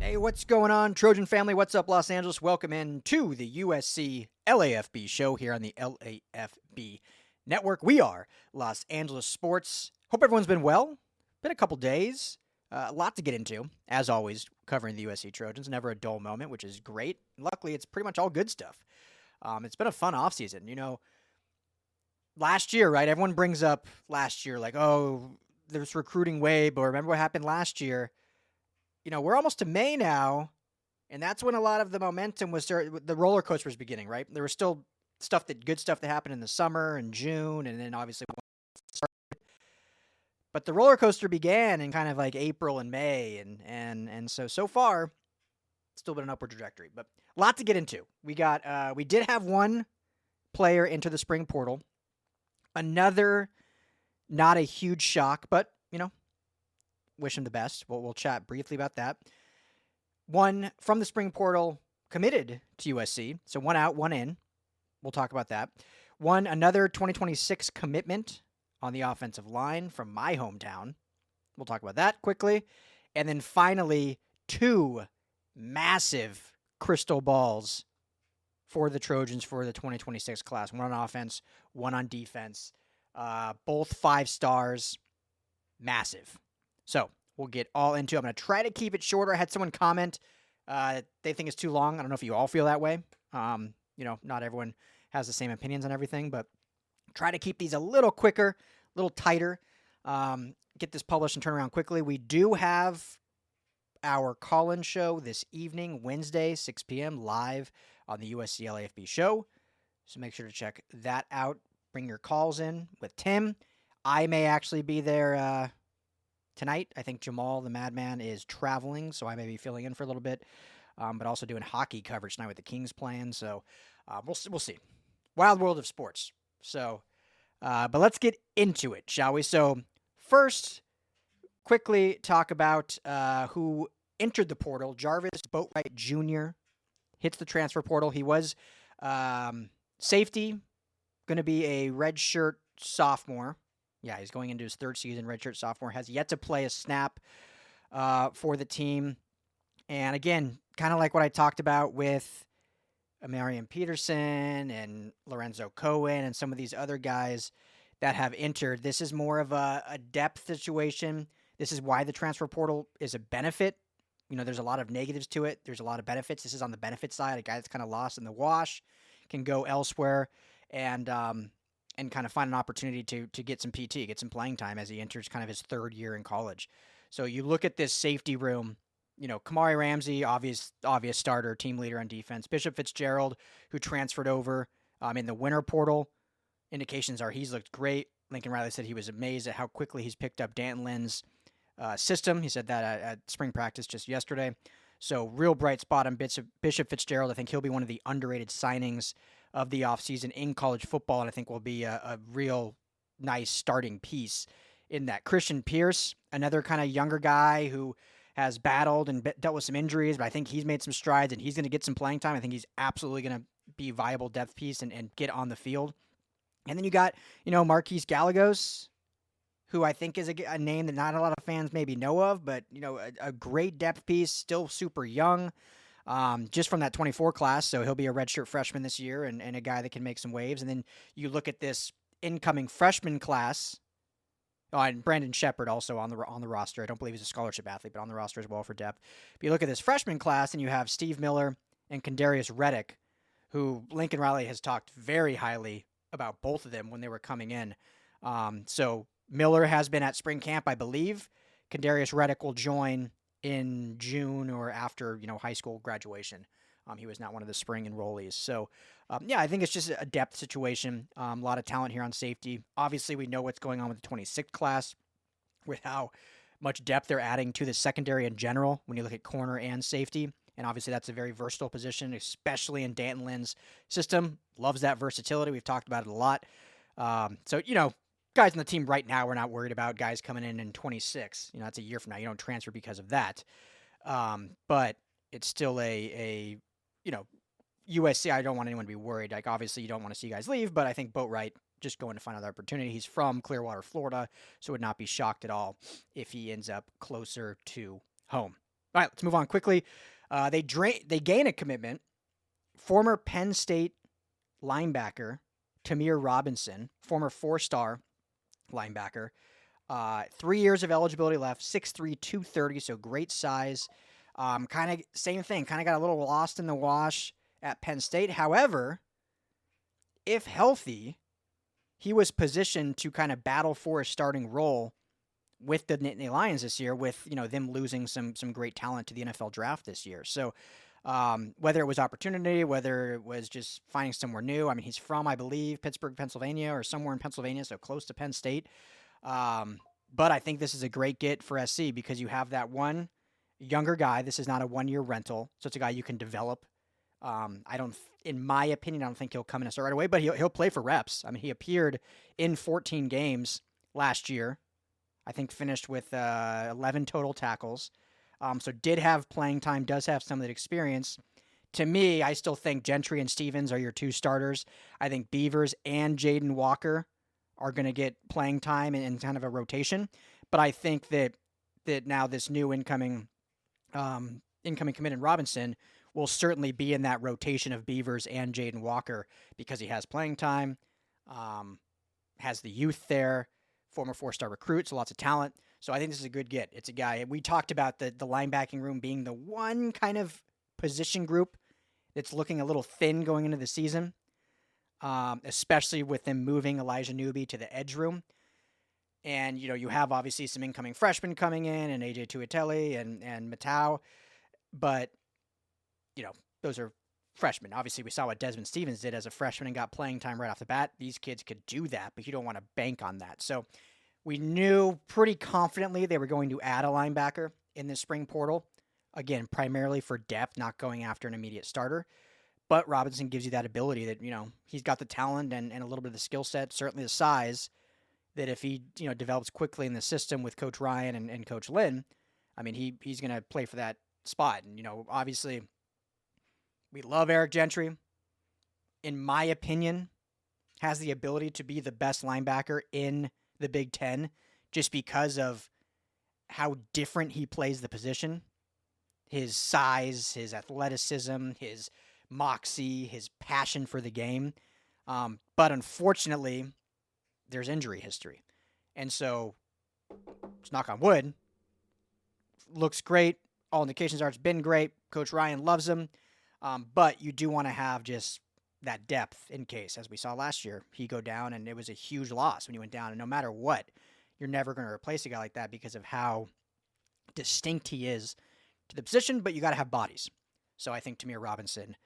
Hey, what's going on, Trojan family? What's up, Los Angeles? Welcome in to the USC LAFB show here on the LAFB network. We are Los Angeles Sports. Hope everyone's been well. Been a couple days. A lot to get into, as always, covering the USC Trojans. Never a dull moment, which is great. Luckily, it's pretty much all good stuff. It's been a fun offseason. You know, last year, right? Everyone brings up last year, like, oh, there's recruiting way, but remember what happened last year? You know, we're almost to May now, and that's when a lot of the momentum was the roller coaster was beginning, right? There was still good stuff that happened in the summer and June, and then obviously, but the roller coaster began in kind of like April and May, and so far, still been an upward trajectory, but a lot to get into. We did have one player enter the spring portal, another, not a huge shock, but you know, wish him the best. We'll chat briefly about that. One from the spring portal committed to USC. So one out, one in. We'll talk about that. Another 2026 commitment on the offensive line from my hometown. We'll talk about that quickly. And then finally, two massive crystal balls for the Trojans for the 2026 class. One on offense, one on defense. Both 5 stars. Massive. So we'll get all into it. I'm going to try to keep it shorter. I had someone comment. They think it's too long. I don't know if you all feel that way. You know, not everyone has the same opinions on everything, but try to keep these a little quicker, a little tighter. Get this published and turn around quickly. We do have our call-in show this evening, Wednesday, 6 p.m., live on the USC LAFB show. So make sure to check that out. Bring your calls in with Tim. I may actually be there tonight. I think Jamal, the madman, is traveling, so I may be filling in for a little bit, but also doing hockey coverage tonight with the Kings playing, so we'll see. Wild world of sports. So, but let's get into it, shall we? So first, quickly talk about who entered the portal. Jarvis Boatwright Jr. hits the transfer portal. He was safety, going to be a redshirt sophomore. Yeah, he's going into his 3rd season, redshirt sophomore, has yet to play a snap for the team. And again, kind of like what I talked about with Marion Peterson and Lorenzo Cohen and some of these other guys that have entered, this is more of a depth situation. This is why the transfer portal is a benefit. You know, there's a lot of negatives to it. There's a lot of benefits. This is on the benefit side. A guy that's kind of lost in the wash can go elsewhere and kind of find an opportunity to get some PT, get some playing time as he enters kind of his 3rd year in college. So you look at this safety room, you know, Kamari Ramsey, obvious starter, team leader on defense. Bishop Fitzgerald, who transferred over in the winter portal. Indications are he's looked great. Lincoln Riley said he was amazed at how quickly he's picked up Dan Lynn's system. He said that at spring practice just yesterday. So real bright spot on Bishop Fitzgerald. I think he'll be one of the underrated signings of the offseason in college football, and I think will be a real nice starting piece in that. Christian Pierce, another kind of younger guy who has battled and dealt with some injuries, but I think he's made some strides, and he's going to get some playing time. I think he's absolutely going to be a viable depth piece and get on the field. And then you got, you know, Marquise Gallegos, who I think is a name that not a lot of fans maybe know of, but, you know, a great depth piece, still super young. Just from that 24 class, so he'll be a redshirt freshman this year and a guy that can make some waves. And then you look at this incoming freshman class, and Brandon Shepard also on the roster. I don't believe he's a scholarship athlete, but on the roster as well for depth. But you look at this freshman class, and you have Steve Miller and Kendarius Reddick, who Lincoln Riley has talked very highly about both of them when they were coming in. So Miller has been at spring camp, I believe. Kendarius Reddick will join in June or after, you know, high school graduation. He was not one of the spring enrollees. So, yeah, I think it's just a depth situation. A lot of talent here on safety. Obviously, we know what's going on with the 26th class with how much depth they're adding to the secondary in general when you look at corner and safety. And obviously, that's a very versatile position, especially in Danton Lynn's system. Loves that versatility. We've talked about it a lot. So, you know, guys on the team right now, we're not worried about guys coming in 26. You know, that's a year from now. You don't transfer because of that. But it's still a you know, USC, I don't want anyone to be worried. Like, obviously, you don't want to see guys leave, but I think Boatwright just going to find another opportunity. He's from Clearwater, Florida, so would not be shocked at all if he ends up closer to home. All right, let's move on quickly. They gain a commitment. Former Penn State linebacker Tamir Robinson, former 4-star linebacker. 3 years of eligibility left, 6'3", 230, so great size. Kind of same thing, kind of got a little lost in the wash at Penn State. However, if healthy, he was positioned to kind of battle for a starting role with the Nittany Lions this year, with them losing some great talent to the NFL draft this year. So whether it was opportunity, whether it was just finding somewhere new. I mean, he's from, I believe, Pittsburgh, Pennsylvania, or somewhere in Pennsylvania, so close to Penn State. But I think this is a great get for SC because you have that one younger guy. This is not a one-year rental, so it's a guy you can develop. In my opinion, I don't think he'll come in and start right away, but he'll play for reps. I mean, he appeared in 14 games last year. I think finished with 11 total tackles. So did have playing time, does have some of that experience. To me, I still think Gentry and Stevens are your two starters. I think Beavers and Jaden Walker are going to get playing time in kind of a rotation. But I think that now this new incoming commitment Robinson will certainly be in that rotation of Beavers and Jaden Walker because he has playing time, has the youth there, former 4-star recruit, so lots of talent. So I think this is a good get. It's a guy. We talked about the linebacking room being the one kind of position group that's looking a little thin going into the season, especially with them moving Elijah Newby to the edge room. And, you have obviously some incoming freshmen coming in, and AJ Tuitele and Matau. But, those are freshmen. Obviously, we saw what Desmond Stevens did as a freshman and got playing time right off the bat. These kids could do that, but you don't want to bank on that. So we knew pretty confidently they were going to add a linebacker in this spring portal. Again, primarily for depth, not going after an immediate starter. But Robinson gives you that ability that, he's got the talent and a little bit of the skill set, certainly the size, that if he, develops quickly in the system with Coach Ryan and Coach Lynn, I mean, he's going to play for that spot. And, obviously, we love Eric Gentry. In my opinion, has the ability to be the best linebacker in the Big Ten just because of how different he plays the position. His size, his athleticism, his moxie, his passion for the game. But unfortunately, there's injury history. And so, let's knock on wood, looks great. All indications are it's been great. Coach Ryan loves him. But you do want to have just that depth in case, as we saw last year, he go down, and it was a huge loss when he went down. And no matter what, you're never going to replace a guy like that because of how distinct he is to the position, but you got to have bodies. So I think Tamir Robinson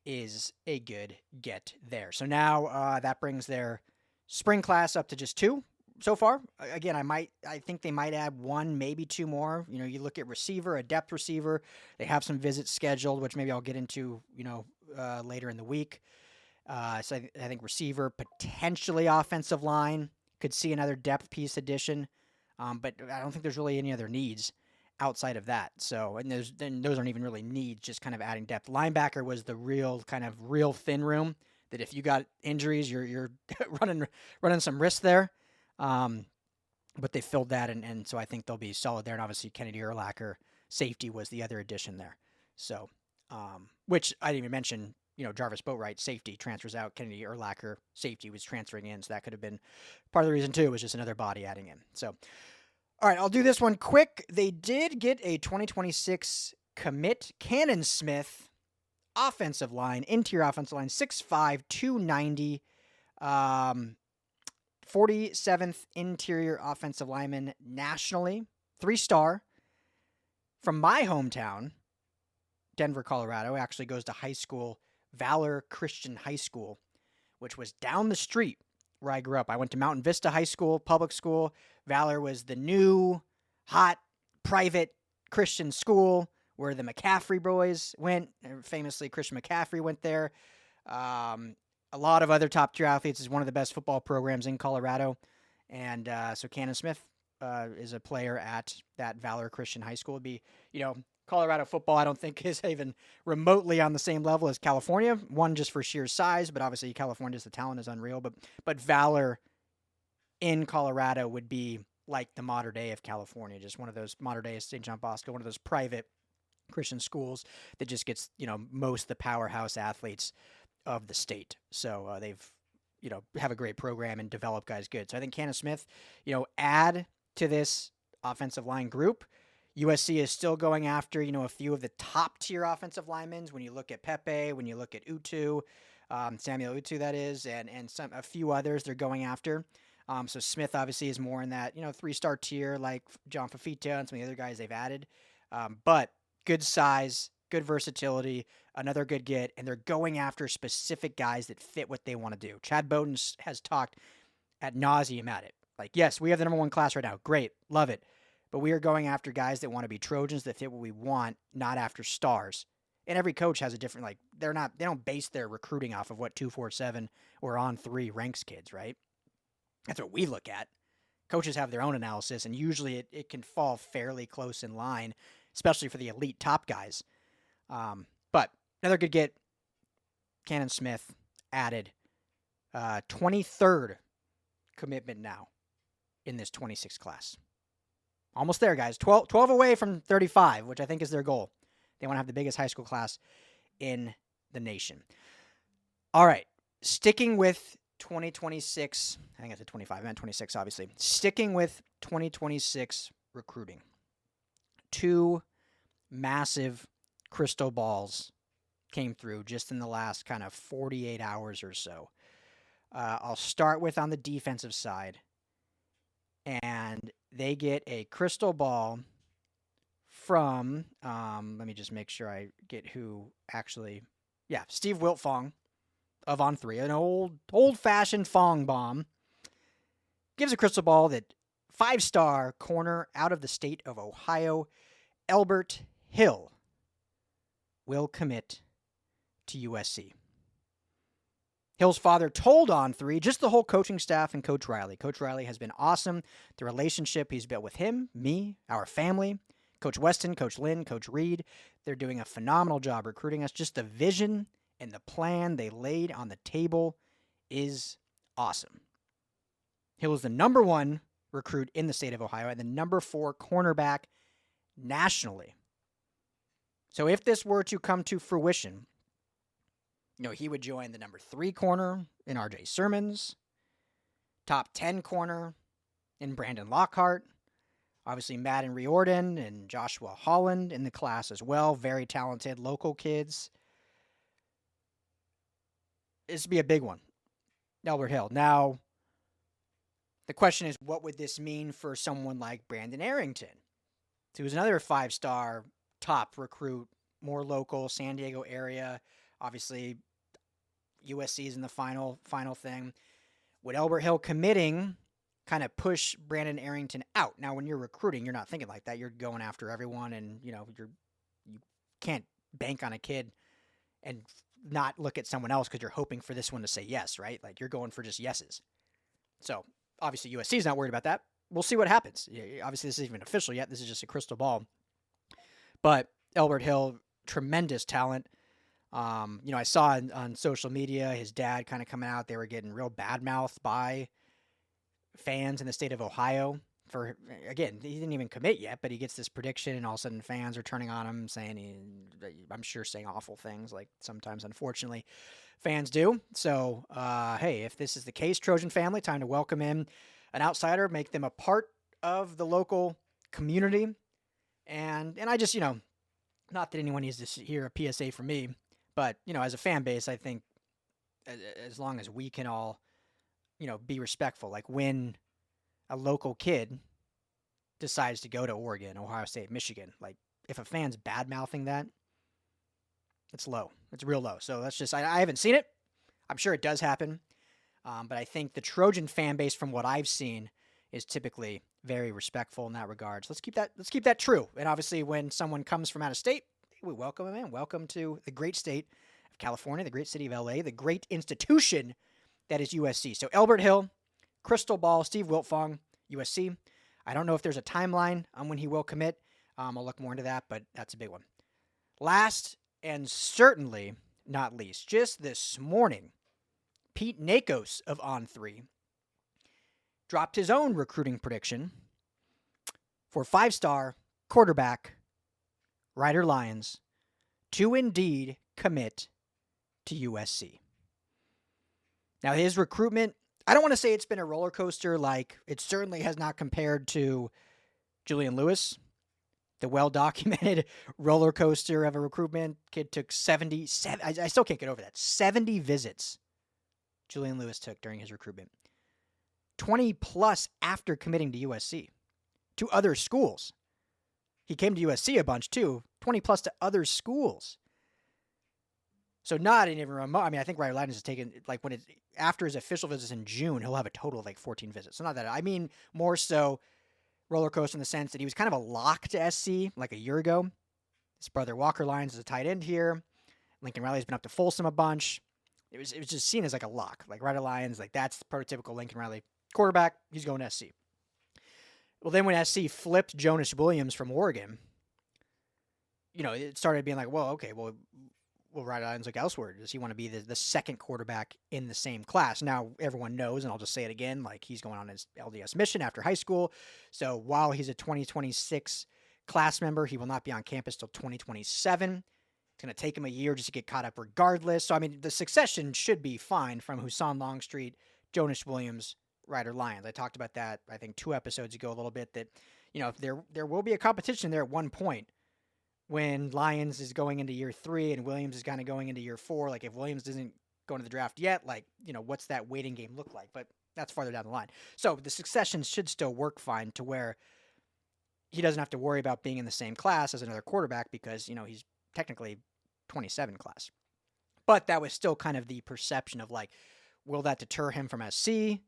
is a good get there. So now that brings their spring class up to just 2 so far. Again, I think they might add 1, maybe 2 more. You look at receiver, a depth receiver. They have some visits scheduled, which maybe I'll get into, later in the week. So I think receiver, potentially offensive line, could see another depth piece addition. But I don't think there's really any other needs outside of that. So, and those aren't even really needs, just kind of adding depth. Linebacker was the real thin room that if you got injuries, you're running some risk there. But they filled that, and so I think they'll be solid there. And obviously Kennedy Urlacher, safety, was the other addition there. So, which I didn't even mention, Jarvis Boatwright, safety, transfers out. Kennedy Urlacher, safety, was transferring in. So that could have been part of the reason too. It was just another body adding in. So, all right, I'll do this one quick. They did get a 2026 commit, Cannon Smith, offensive line, interior offensive line, 6'5", 290, 47th interior offensive lineman nationally, 3-star, from my hometown, Denver, Colorado. Actually goes to high school, Valor Christian High School, which was down the street where I grew up. I went to Mountain Vista High School, public school. Valor was the new, hot, private Christian school where the McCaffrey boys went. Famously, Christian McCaffrey went there. A lot of other top-tier athletes. Is one of the best football programs in Colorado. And so Cannon Smith is a player at that Valor Christian High School. It'd be, Colorado football, I don't think, is even remotely on the same level as California. One, just for sheer size, but obviously California's the talent is unreal. But Valor in Colorado would be like the modern day of California, just one of those modern day St. John Bosco, one of those private Christian schools that just gets, most of the powerhouse athletes of the state. So they've, have a great program and develop guys good. So I think Cannon Smith, add to this offensive line group. USC is still going after, a few of the top tier offensive linemen. When you look at Pepe, when you look at Utu, Samuel Utu, that is, and a few others they're going after. So Smith obviously is more in that, 3-star tier like John Fafita and some of the other guys they've added. But good size, good versatility, another good get, and they're going after specific guys that fit what they want to do. Chad Bowden has talked ad nauseum at it. Like, yes, we have the number 1 class right now. Great. Love it. But we are going after guys that want to be Trojans that fit what we want, not after stars. And every coach has a different, they don't base their recruiting off of what 247 or On 3 ranks kids, right? That's what we look at. Coaches have their own analysis, and usually it can fall fairly close in line, especially for the elite top guys. But another good get, Cannon Smith added 23rd commitment now in this 26 class. Almost there, guys. 12 away from 35, which I think is their goal. They want to have the biggest high school class in the nation. All right. Sticking with 2026, I think I said 25, I meant 26, obviously. Sticking with 2026 recruiting. 2 massive crystal balls came through just in the last kind of 48 hours or so. I'll start with on the defensive side. And they get a crystal ball from, let me just make sure I get who actually, Steve Wiltfong of On 3, an old-fashioned Fong bomb, gives a crystal ball that 5-star corner out of the state of Ohio, Albert Hill, will commit to USC. Hill's father told On 3, just the whole coaching staff and Coach Riley. Coach Riley has been awesome. The relationship he's built with him, me, our family, Coach Weston, Coach Lynn, Coach Reed, they're doing a phenomenal job recruiting us. Just the vision and the plan they laid on the table is awesome. Hill is the number 1 recruit in the state of Ohio and the number 4 cornerback nationally. So if this were to come to fruition, he would join the number 3 corner in R.J. Sermons, top 10 corner in Brandon Lockhart, obviously Madden Riordan and Joshua Holland in the class as well. Very talented local kids. This would be a big one, Albert Hill. Now, the question is, what would this mean for someone like Brandon Arrington, who's another 5-star top recruit, more local, San Diego area, obviously USC is in the final thing. Would Albert Hill committing kind of push Brandon Arrington out? Now, when you're recruiting, you're not thinking like that. You're going after everyone, and you can't bank on a kid and not look at someone else because you're hoping for this one to say yes, right? Like you're going for just yeses. So obviously USC is not worried about that. We'll see what happens. Obviously, this isn't even official yet. This is just a crystal ball. But Albert Hill, tremendous talent. I saw on social media his dad kind of coming out. They were getting real bad-mouthed by fans in the state of Ohio for, again, he didn't even commit yet, but he gets this prediction, and all of a sudden fans are turning on him, I'm sure saying awful things, like sometimes, unfortunately, fans do. So, hey, if this is the case, Trojan family, time to welcome in an outsider, make them a part of the local community. And I just, not that anyone needs to hear a PSA from me, but, as a fan base, I think as long as we can all, be respectful, like when a local kid decides to go to Oregon, Ohio State, Michigan, like if a fan's bad-mouthing that, it's low. It's real low. So that's just, I haven't seen it. I'm sure it does happen. But I think the Trojan fan base, from what I've seen, is typically very respectful in that regard. So let's keep that true. And obviously when someone comes from out of state, we welcome them in. Welcome to the great state of California, the great city of LA, the great institution that is USC. So Albert Hill, crystal ball, Steve Wiltfong, USC. I don't know if there's a timeline on when he will commit. I'll look more into that, but that's a big one. Last and certainly not least, just this morning, Pete Nakos of On 3 dropped his own recruiting prediction for 5-star quarterback Rider Lions to indeed commit to USC. Now, his recruitment, I don't want to say it's been a roller coaster. Like, it certainly has not compared to Julian Lewis, the well-documented roller coaster of a recruitment. Kid took 77. I still can't get over that. 70 visits Julian Lewis took during his recruitment. 20 plus after committing to USC, to other schools. He came to USC a bunch too. 20 plus to other schools. So not even remote. I mean, I think Ryder Lyons has taken, like, when it's after his official visits in June, he'll have a total of like 14 visits. So not that. I mean, more so roller coaster in the sense that he was kind of a lock to SC like a year ago. His brother Walker Lyons is a tight end here. Lincoln Riley's been up to Folsom a bunch. It was just seen as like a lock. Like Ryder Lyons, like that's the prototypical Lincoln Riley quarterback. He's going to SC. Well, then when SC flipped Jonas Williams from Oregon, it started being like, well, okay, well, Ryder Lyons look elsewhere. Does he want to be the second quarterback in the same class? Now, everyone knows, and I'll just say it again, like he's going on his LDS mission after high school. So while he's a 2026 class member, he will not be on campus till 2027. It's going to take him a year just to get caught up regardless. So, I mean, the succession should be fine from Husan Longstreet, Jonas Williams, Ryder Lyons. I talked about that, I think, 2 episodes ago a little bit, that, there will be a competition there at one point when Lyons is going into year 3 and Williams is kind of going into year 4. Like, if Williams isn't going to the draft yet, like, what's that waiting game look like? But that's farther down the line. So the succession should still work fine to where he doesn't have to worry about being in the same class as another quarterback because, he's technically 27 class. But that was still kind of the perception of, like, will that deter him from SC?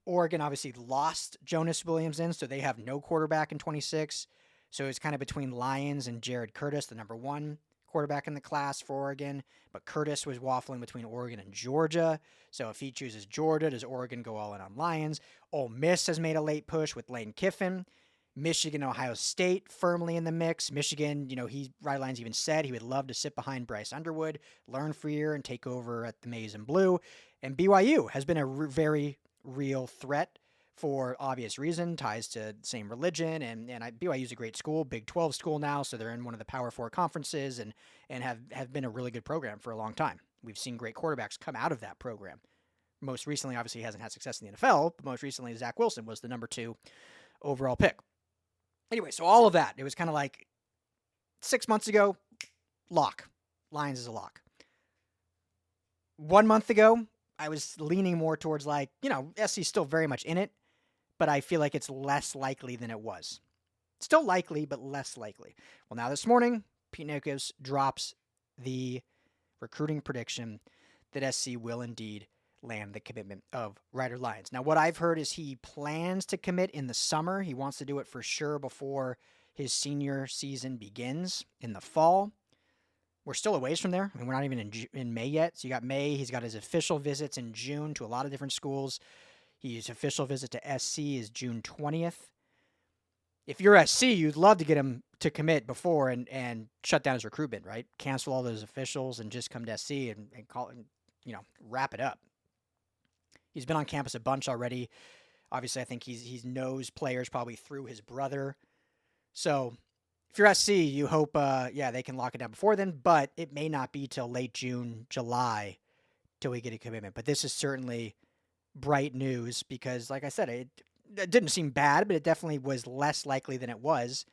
Oregon obviously lost Jonas Williams so they have no quarterback in 26. So it's kind of between Lyons and Jared Curtis, the number 1 quarterback in the class for Oregon. But Curtis was waffling between Oregon and Georgia. So if he chooses Georgia, does Oregon go all in on Lyons? Ole Miss has made a late push with Lane Kiffin. Michigan, Ohio State firmly in the mix. Michigan, Ryder Lyons even said he would love to sit behind Bryce Underwood, learn for a year, and take over at the Maize and Blue. And BYU has been a very real threat for obvious reason, ties to the same religion, and BYU is a great school, Big 12 school now, so they're in one of the Power 4 conferences and have been a really good program for a long time. We've seen great quarterbacks come out of that program. Most recently, obviously, he hasn't had success in the NFL, but most recently, Zach Wilson was the number 2 overall pick. Anyway, so all of that, it was kind of like 6 months ago, lock. Lions is a lock. 1 month ago, I was leaning more towards SC's still very much in it, but I feel like it's less likely than it was. Still likely, but less likely. Well, now this morning, Pete Nikos drops the recruiting prediction that SC will indeed land the commitment of Ryder Lyons. Now, what I've heard is he plans to commit in the summer. He wants to do it for sure before his senior season begins in the fall. We're still a ways from there. I mean, we're not even in May yet. So you got May. He's got his official visits in June to a lot of different schools. His official visit to SC is June 20th. If you're SC, you'd love to get him to commit before and shut down his recruitment, right? Cancel all those officials and just come to SC and call and wrap it up. He's been on campus a bunch already. Obviously, I think he knows players probably through his brother. So if you're SC, you hope, they can lock it down before then, but it may not be till late June, July till we get a commitment. But this is certainly bright news because, like I said, it didn't seem bad, but it definitely was less likely than it was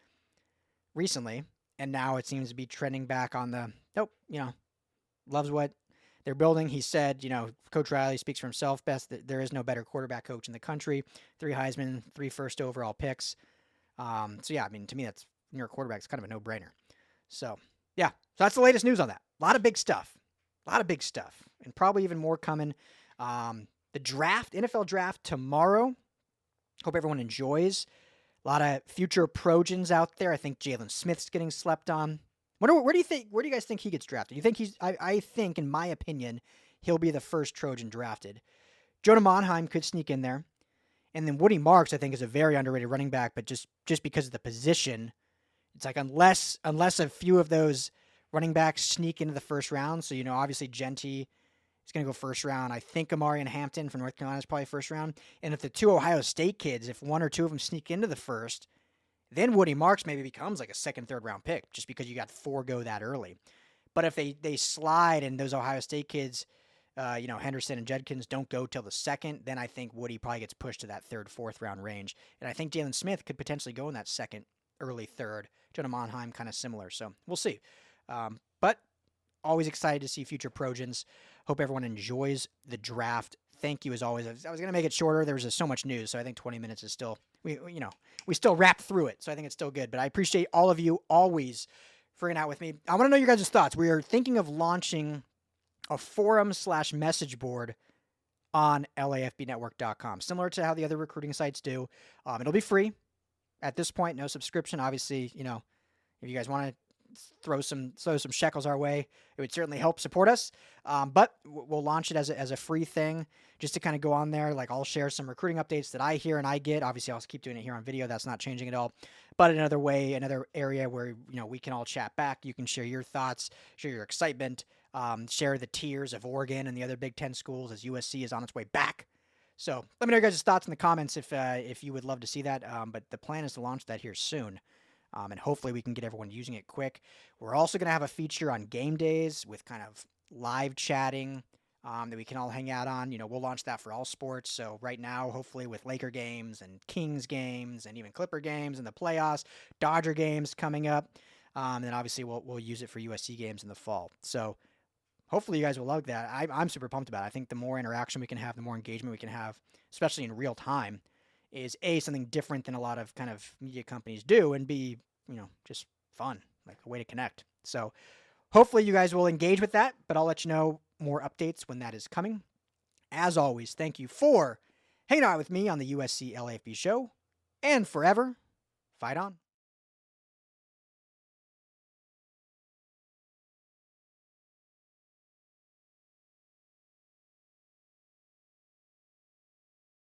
recently. And now it seems to be trending back on the, loves what they're building. He said, Coach Riley speaks for himself best, that there is no better quarterback coach in the country. 3 Heisman, 3 first overall picks. To me, that's New York quarterback is kind of a no-brainer. So that's the latest news on that. A lot of big stuff, and probably even more coming. The draft, NFL draft tomorrow. Hope everyone enjoys. A lot of future Trojans out there. I think Jalen Smith's getting slept on. Where do you guys think he gets drafted? You think I think, in my opinion, he'll be the first Trojan drafted. Jonah Monheim could sneak in there. And then Woody Marks, I think, is a very underrated running back, but just because of the position, it's like unless a few of those running backs sneak into the first round. So, obviously Genty is going to go first round. I think Amarian Hampton from North Carolina is probably first round. And if the 2 Ohio State kids, if 1 or 2 of them sneak into the first, then Woody Marks maybe becomes like a second, third round pick just because you got 4 go that early. But if they slide and those Ohio State kids, Henderson and Judkins don't go till the second, then I think Woody probably gets pushed to that third, fourth round range. And I think Jalen Smith could potentially go in that second, early third. Jonah Monheim, kind of similar. So we'll see. But always excited to see future Trojans. Hope everyone enjoys the draft. Thank you as always. I was going to make it shorter. There was just so much news, so I think 20 minutes is still we still wrapped through it. So I think it's still good. But I appreciate all of you always for hanging out with me. I want to know your guys' thoughts. We are thinking of launching a forum/message board on LAFBnetwork.com, similar to how the other recruiting sites do. It'll be free at this point, no subscription. Obviously, if you guys want to throw some shekels our way, it would certainly help support us. But we'll launch it as a free thing, just to kind of go on there. Like, I'll share some recruiting updates that I hear and I get. Obviously, I'll keep doing it here on video. That's not changing at all. But another area where we can all chat back. You can share your thoughts, share your excitement, share the tiers of Oregon and the other Big Ten schools as USC is on its way back. So let me know your guys' thoughts in the comments if you would love to see that. But the plan is to launch that here soon. And hopefully we can get everyone using it quick. We're also going to have a feature on game days with kind of live chatting that we can all hang out on. We'll launch that for all sports. So right now, hopefully with Laker games and Kings games and even Clipper games and the playoffs, Dodger games coming up. And then obviously we'll use it for USC games in the fall. So hopefully you guys will love that. I'm super pumped about it. I think the more interaction we can have, the more engagement we can have, especially in real time, is A, something different than a lot of kind of media companies do, and B, just fun, like a way to connect. So hopefully you guys will engage with that, but I'll let you know more updates when that is coming. As always, thank you for hanging out with me on the USC LAFB show, and forever, fight on.